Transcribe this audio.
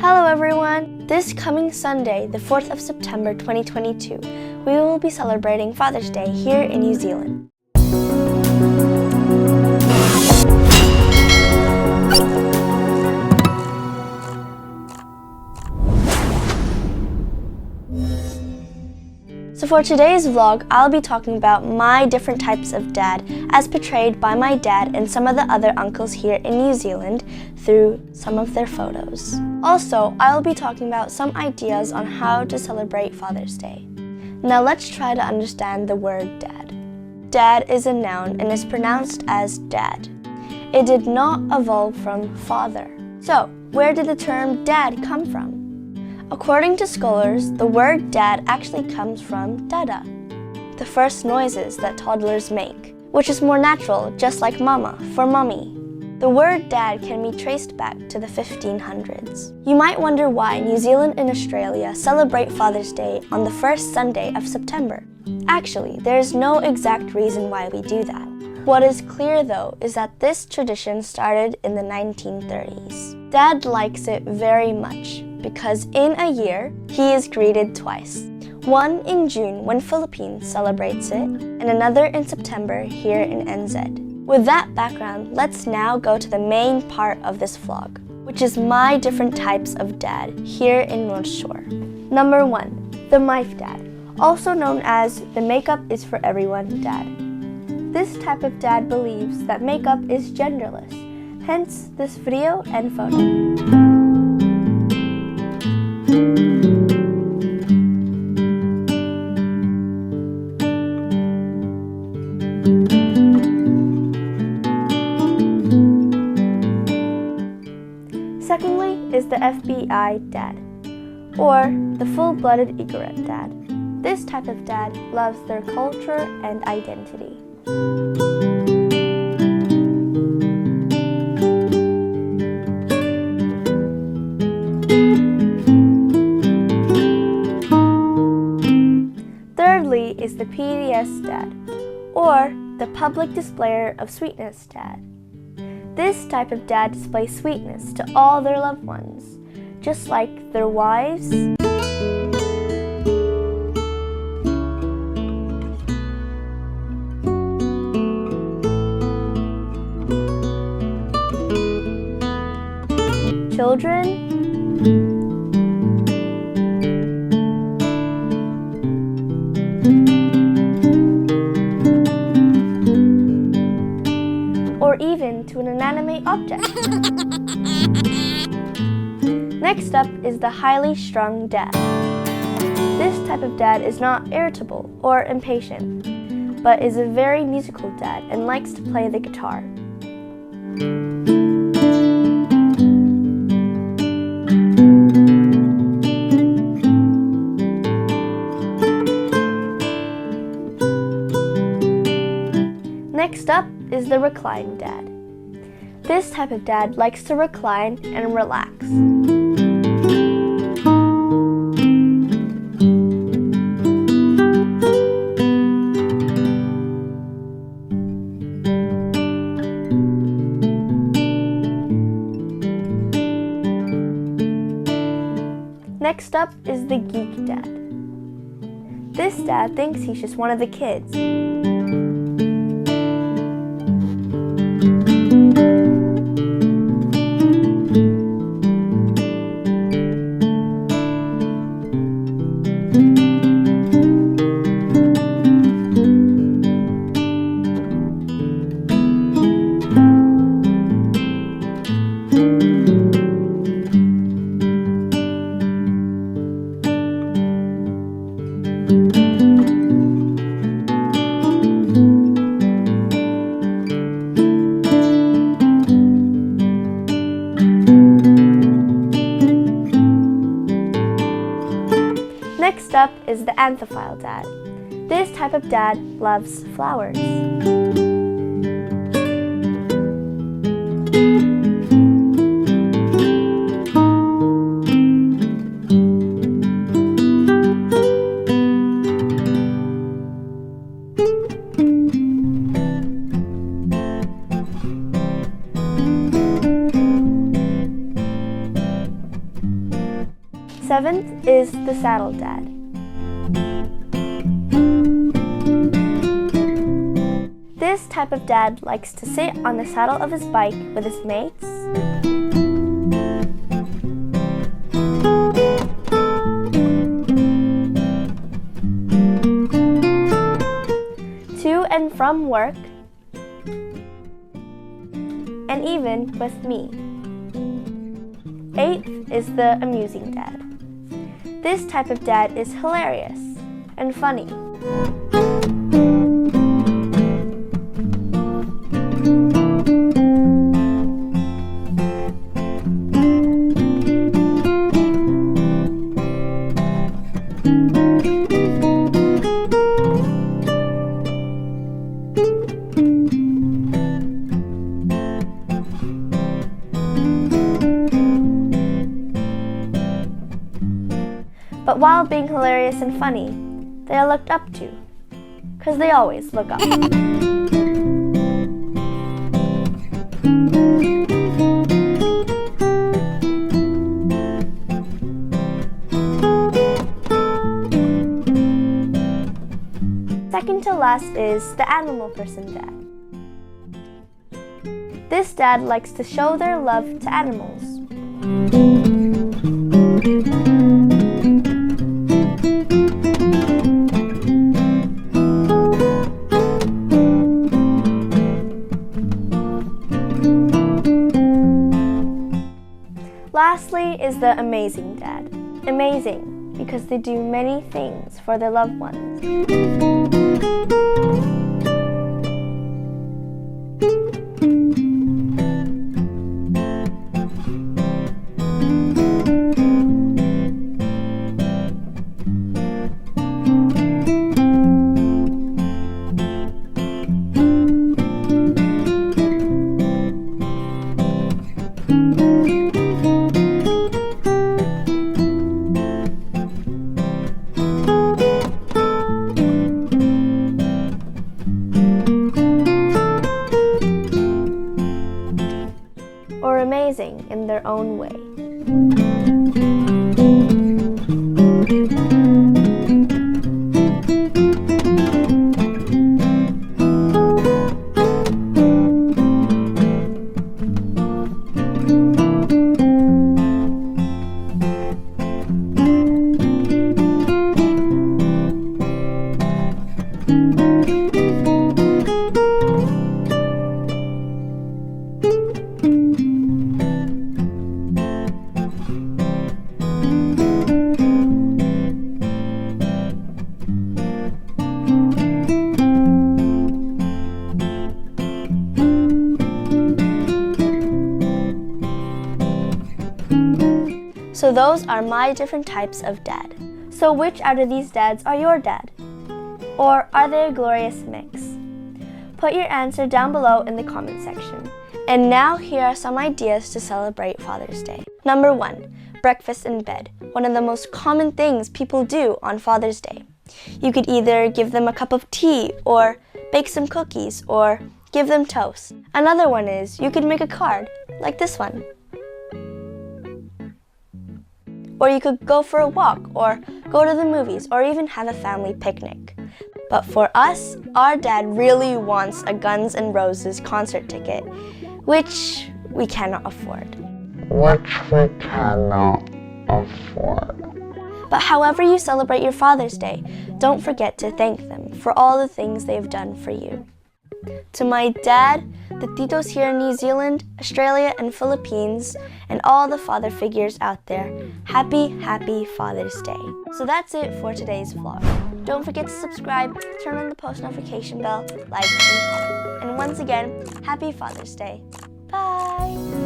Hello everyone! This coming Sunday, the 4th of September 2022, we will be celebrating Father's Day here in New Zealand. So for today's vlog, I'll be talking about my different types of dad as portrayed by my dad and some of the other uncles here in New Zealand through some of their photos. Also, I'll be talking about some ideas on how to celebrate Father's Day. Now let's try to understand the word dad. Dad is a noun and is pronounced as dad. It did not evolve from father. So, where did the term dad come from? According to scholars, the word dad actually comes from dada, the first noises that toddlers make, which is more natural, just like mama for mummy. The word dad can be traced back to the 1500s. You might wonder why New Zealand and Australia celebrate Father's Day on the first Sunday of September. Actually, there is no exact reason why we do that. What is clear though is that this tradition started in the 1930s. Dad likes it very much because in a year, he is greeted twice. One in June when Philippines celebrates it, and another in September here in NZ. With that background, let's now go to the main part of this vlog, which is my different types of dad here in North Shore. Number 1, the Myth dad, also known as the makeup is for everyone dad. This type of dad believes that makeup is genderless, hence this video and photo. Secondly is the FBI dad, or the full-blooded egret dad. This type of dad loves their culture and identity. Thirdly is the PDS dad, or the public displayer of sweetness dad. This type of dad displays sweetness to all their loved ones, just like their wives, children, or even to an inanimate object. Next up is the highly strung dad. This type of dad is not irritable or impatient, but is a very musical dad and likes to play the guitar. Next up is the recline dad. This type of dad likes to recline and relax. Next up is the geek dad. This dad thinks he's just one of the kids. Next up is the anthophile dad. This type of dad loves flowers. 7th is the saddle dad. This type of dad likes to sit on the saddle of his bike with his mates, to and from work, and even with me. 8th is the amusing dad. This type of dad is hilarious and funny. But while being hilarious and funny, they are looked up to, because they always look up. Second to last is the animal person dad. This dad likes to show their love to animals. Lastly is the amazing dad. Amazing because they do many things for their loved ones. Or amazing in their own way. So those are my different types of dad. So which out of these dads are your dad? Or are they a glorious mix? Put your answer down below in the comment section. And now here are some ideas to celebrate Father's Day. Number 1, breakfast in bed. One of the most common things people do on Father's Day. You could either give them a cup of tea, or bake some cookies, or give them toast. Another one is you could make a card, like this one. Or you could go for a walk, or go to the movies, or even have a family picnic. But for us, our dad really wants a Guns N' Roses concert ticket, which we cannot afford. But however you celebrate your Father's Day, don't forget to thank them for all the things they've done for you. To my dad, the titos here in New Zealand, Australia, and Philippines, and all the father figures out there, happy Father's Day. So that's it for today's vlog. Don't forget to subscribe, turn on the post notification bell, like, and comment. And once again, happy Father's Day. Bye!